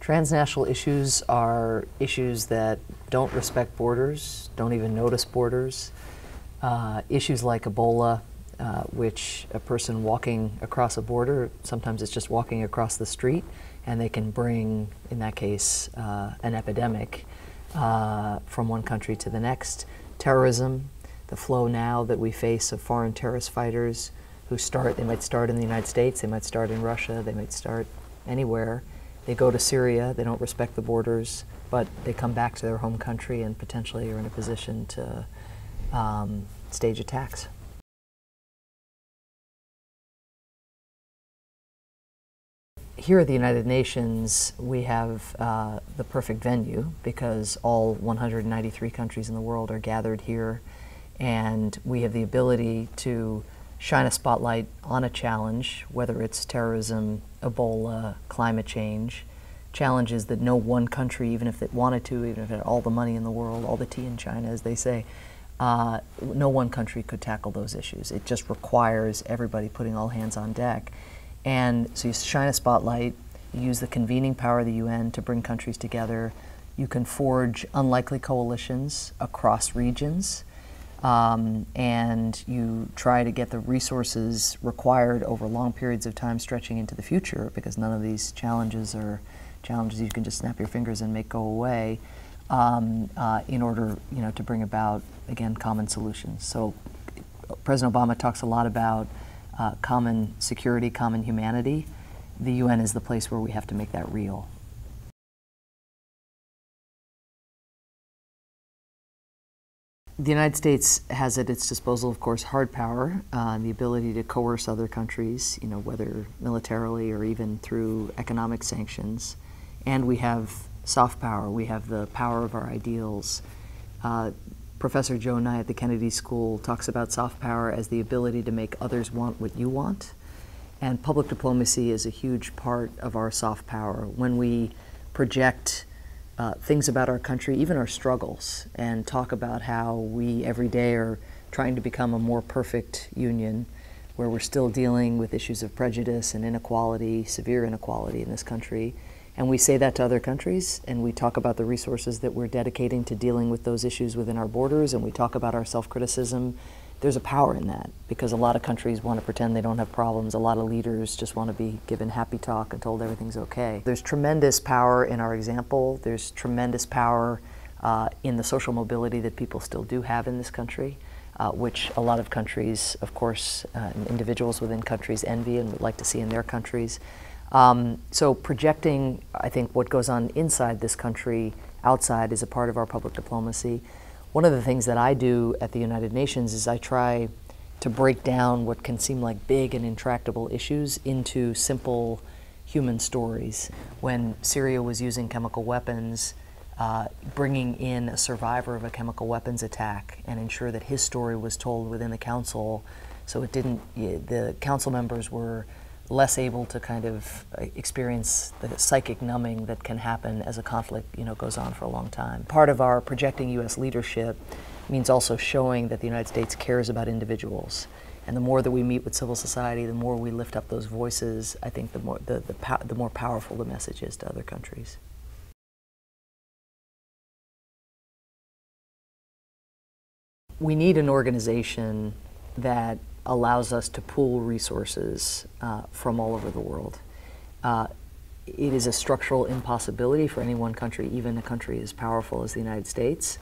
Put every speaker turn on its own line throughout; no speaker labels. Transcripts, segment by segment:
Transnational issues are issues that don't respect borders, don't even notice borders. Issues like Ebola, which a person walking across a border, sometimes it's just walking across the street, and they can bring, in that case, an epidemic from one country to the next. Terrorism, the flow now that we face of foreign terrorist fighters who they might start in the United States, they might start in Russia, they might start anywhere. They go to Syria, they don't respect the borders, but they come back to their home country and potentially are in a position to stage attacks. Here at the United Nations, we have the perfect venue because all 193 countries in the world are gathered here, and we have the ability to shine a spotlight on a challenge, whether it's terrorism, Ebola, climate change, challenges that no one country, even if it wanted to, even if it had all the money in the world, all the tea in China, as they say, no one country could tackle those issues. It just requires everybody putting all hands on deck. And so you shine a spotlight, you use the convening power of the UN to bring countries together. You can forge unlikely coalitions across regions, and you try to get the resources required over long periods of time stretching into the future, because none of these challenges are challenges you can just snap your fingers and make go away, in order, to bring about, again, common solutions. So President Obama talks a lot about common security, common humanity. The UN is the place where we have to make that real. The United States has at its disposal, of course, hard power, the ability to coerce other countries, whether militarily or even through economic sanctions. And we have soft power. We have the power of our ideals. Professor Joe Nye at the Kennedy School talks about soft power as the ability to make others want what you want. And public diplomacy is a huge part of our soft power. When we project things about our country, even our struggles, and talk about how we every day are trying to become a more perfect union, where we're still dealing with issues of prejudice and inequality, severe inequality in this country. And we say that to other countries, and we talk about the resources that we're dedicating to dealing with those issues within our borders, and we talk about our self-criticism. There's a power in that, because a lot of countries want to pretend they don't have problems. A lot of leaders just want to be given happy talk and told everything's okay. There's tremendous power in our example. There's tremendous power in the social mobility that people still do have in this country, which a lot of countries, of course, individuals within countries envy and would like to see in their countries. So projecting, I think, what goes on inside this country outside is a part of our public diplomacy. One of the things that I do at the United Nations is I try to break down what can seem like big and intractable issues into simple human stories. When Syria was using chemical weapons, bringing in a survivor of a chemical weapons attack and ensure that his story was told within the council, so the council members were less able to kind of experience the psychic numbing that can happen as a conflict, goes on for a long time. Part of our projecting U.S. leadership means also showing that the United States cares about individuals. And the more that we meet with civil society, the more we lift up those voices, I think the more powerful the message is to other countries. We need an organization that allows us to pool resources from all over the world. It is a structural impossibility for any one country, even a country as powerful as the United States,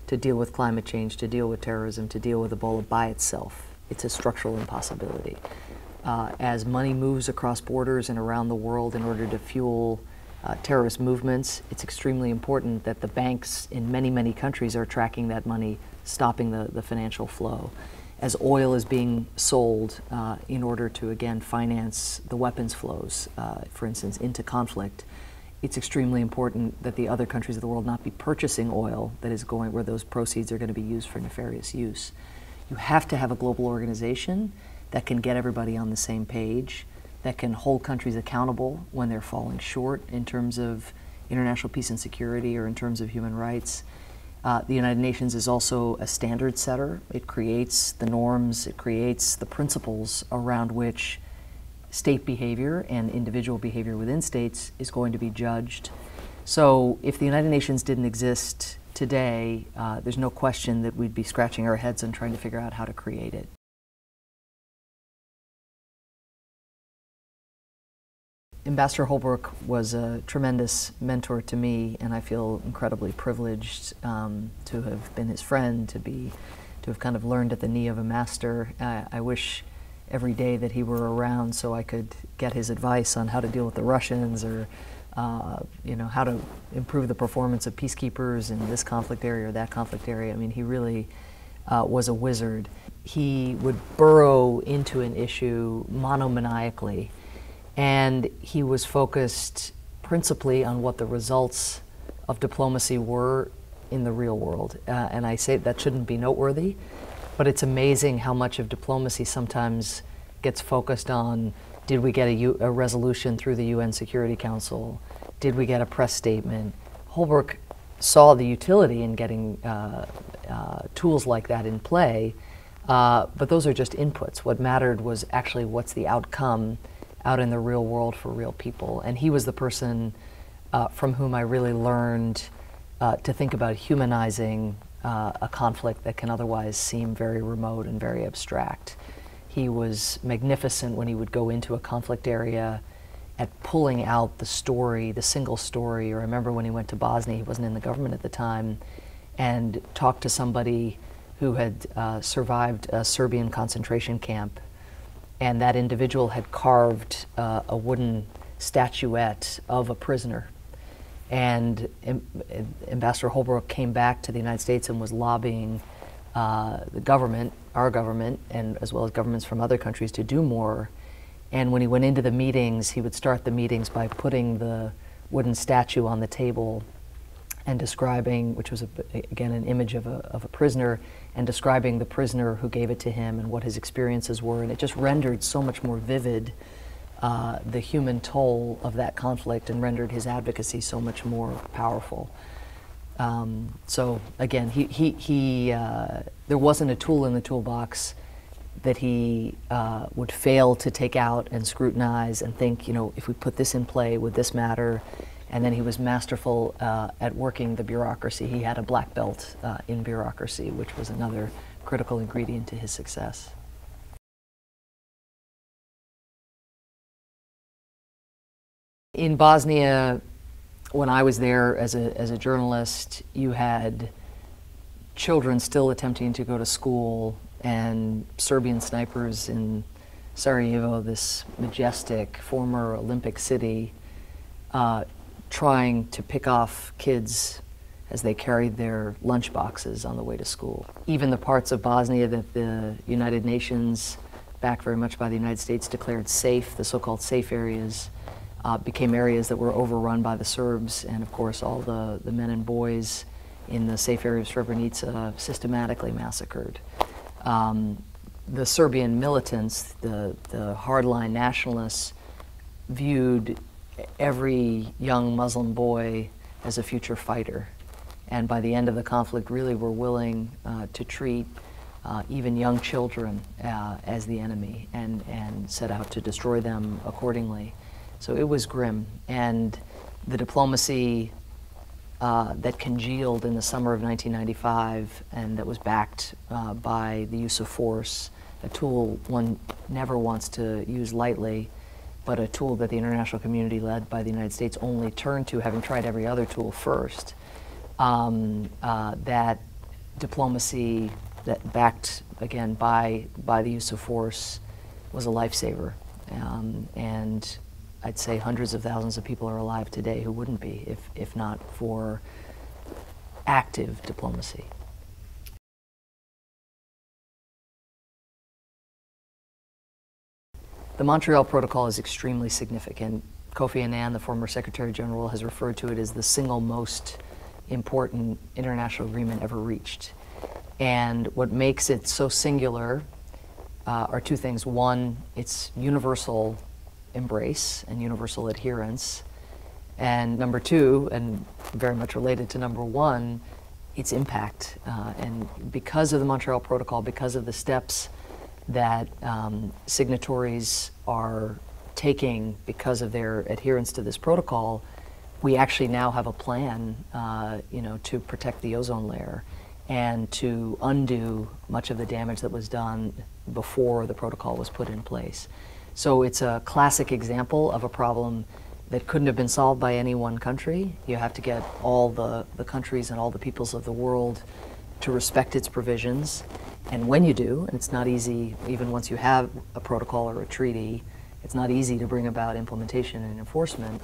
to deal with climate change, to deal with terrorism, to deal with Ebola by itself. It's a structural impossibility. As money moves across borders and around the world in order to fuel terrorist movements, it's extremely important that the banks in many, many countries are tracking that money, stopping the financial flow. As oil is being sold in order to, again, finance the weapons flows, for instance, into conflict, it's extremely important that the other countries of the world not be purchasing oil that is going where those proceeds are going to be used for nefarious use. You have to have a global organization that can get everybody on the same page, that can hold countries accountable when they're falling short in terms of international peace and security or in terms of human rights. The United Nations is also a standard setter. It creates the norms, it creates the principles around which state behavior and individual behavior within states is going to be judged. So if the United Nations didn't exist today, there's no question that we'd be scratching our heads and trying to figure out how to create it. Ambassador Holbrooke was a tremendous mentor to me, and I feel incredibly privileged to have been his friend, to have kind of learned at the knee of a master. I wish every day that he were around so I could get his advice on how to deal with the Russians, or how to improve the performance of peacekeepers in this conflict area or that conflict area. I mean, he really was a wizard. He would burrow into an issue monomaniacally, and he was focused principally on what the results of diplomacy were in the real world. And I say that shouldn't be noteworthy, but it's amazing how much of diplomacy sometimes gets focused on, did we get a resolution through the UN Security Council? Did we get a press statement? Holbrooke saw the utility in getting tools like that in play, but those are just inputs. What mattered was actually what's the outcome out in the real world for real people. And he was the person from whom I really learned to think about humanizing a conflict that can otherwise seem very remote and very abstract. He was magnificent when he would go into a conflict area at pulling out the story, the single story. Or I remember when he went to Bosnia, he wasn't in the government at the time, and talked to somebody who had survived a Serbian concentration camp, and that individual had carved a wooden statuette of a prisoner. And Ambassador Holbrooke came back to the United States and was lobbying the government, our government, and as well as governments from other countries to do more. And when he went into the meetings, he would start the meetings by putting the wooden statue on the table and describing, which was again an image of a prisoner, and describing the prisoner who gave it to him and what his experiences were. And it just rendered so much more vivid the human toll of that conflict, and rendered his advocacy so much more powerful. So again, there wasn't a tool in the toolbox that he would fail to take out and scrutinize and think, if we put this in play, would this matter? And then he was masterful at working the bureaucracy. He had a black belt in bureaucracy, which was another critical ingredient to his success. In Bosnia, when I was there as a journalist, you had children still attempting to go to school, and Serbian snipers in Sarajevo, this majestic former Olympic city, trying to pick off kids as they carried their lunch boxes on the way to school. Even the parts of Bosnia that the United Nations, backed very much by the United States, declared safe, the so-called safe areas, became areas that were overrun by the Serbs, and of course all the men and boys in the safe area of Srebrenica systematically massacred. The Serbian militants, the hardline nationalists, viewed every young Muslim boy as a future fighter, and by the end of the conflict really were willing to treat even young children as the enemy, and set out to destroy them accordingly. So it was grim, and the diplomacy that congealed in the summer of 1995 and that was backed by the use of force, a tool one never wants to use lightly, but a tool that the international community led by the United States only turned to, having tried every other tool first. That diplomacy that backed, again, by the use of force was a lifesaver. And I'd say hundreds of thousands of people are alive today who wouldn't be if not for active diplomacy. The Montreal Protocol is extremely significant. Kofi Annan, the former Secretary General, has referred to it as the single most important international agreement ever reached. And what makes it so singular are two things. One, its universal embrace and universal adherence. And number two, and very much related to number one, its impact. And because of the Montreal Protocol, because of the steps that signatories are taking because of their adherence to this protocol, we actually now have a plan, to protect the ozone layer and to undo much of the damage that was done before the protocol was put in place. So it's a classic example of a problem that couldn't have been solved by any one country. You have to get all the countries and all the peoples of the world to respect its provisions. And when you do, and it's not easy, even once you have a protocol or a treaty, it's not easy to bring about implementation and enforcement.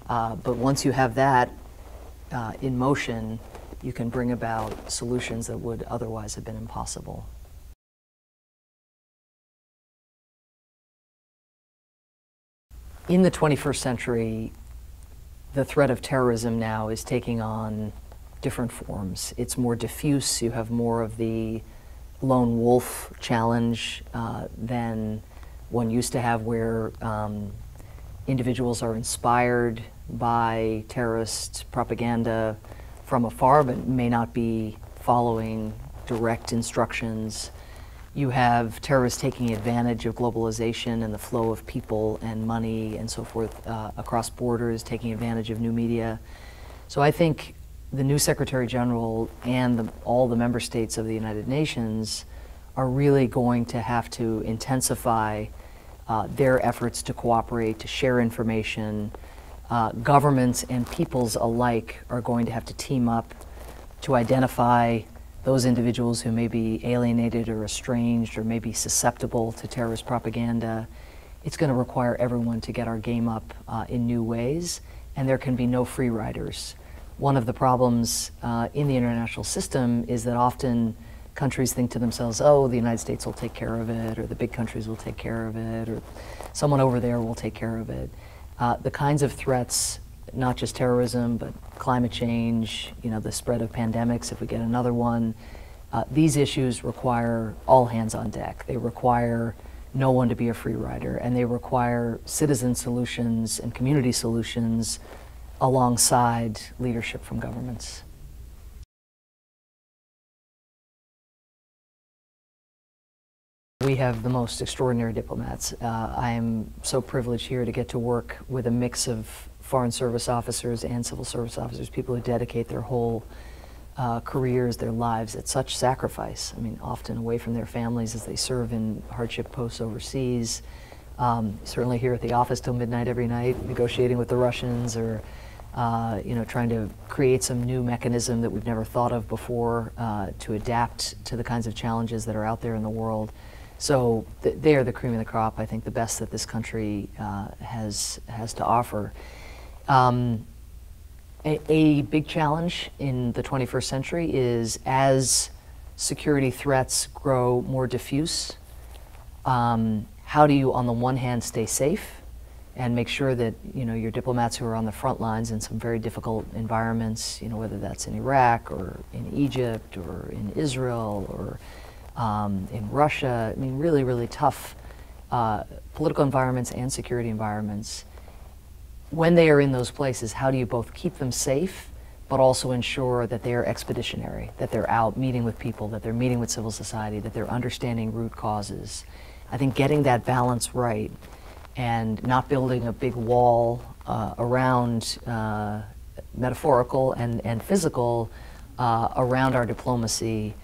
But once you have that in motion, you can bring about solutions that would otherwise have been impossible. In the 21st century, the threat of terrorism now is taking on different forms. It's more diffuse. You have more of the lone wolf challenge than one used to have, where individuals are inspired by terrorist propaganda from afar, but may not be following direct instructions. You have terrorists taking advantage of globalization and the flow of people and money and so forth across borders, taking advantage of new media. So I think the new Secretary General and all the member states of the United Nations are really going to have to intensify their efforts to cooperate, to share information. Governments and peoples alike are going to have to team up to identify those individuals who may be alienated or estranged or may be susceptible to terrorist propaganda. It's going to require everyone to get our game up in new ways, and there can be no free riders. One of the problems in the international system is that often countries think to themselves, oh, the United States will take care of it, or the big countries will take care of it, or someone over there will take care of it. The kinds of threats, not just terrorism, but climate change, the spread of pandemics, if we get another one, these issues require all hands on deck. They require no one to be a free rider, and they require citizen solutions and community solutions alongside leadership from governments. We have the most extraordinary diplomats. I am so privileged here to get to work with a mix of foreign service officers and civil service officers, people who dedicate their whole careers, their lives at such sacrifice. I mean, often away from their families as they serve in hardship posts overseas. Certainly here at the office till midnight every night, negotiating with the Russians, or trying to create some new mechanism that we've never thought of before to adapt to the kinds of challenges that are out there in the world. So they are the cream of the crop, I think the best that this country has to offer. A big challenge in the 21st century is, as security threats grow more diffuse, how do you, on the one hand, stay safe and make sure that your diplomats who are on the front lines in some very difficult environments, whether that's in Iraq or in Egypt or in Israel or in Russia, I mean, really, really tough political environments and security environments. When they are in those places, how do you both keep them safe, but also ensure that they are expeditionary, that they're out meeting with people, that they're meeting with civil society, that they're understanding root causes? I think getting that balance right and not building a big wall around metaphorical and physical around our diplomacy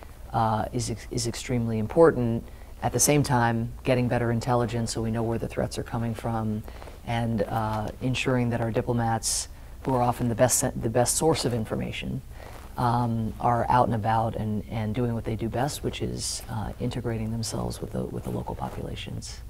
is extremely important. At the same time, getting better intelligence so we know where the threats are coming from, and ensuring that our diplomats, who are often the best source of information, are out and about and doing what they do best, which is integrating themselves with the local populations.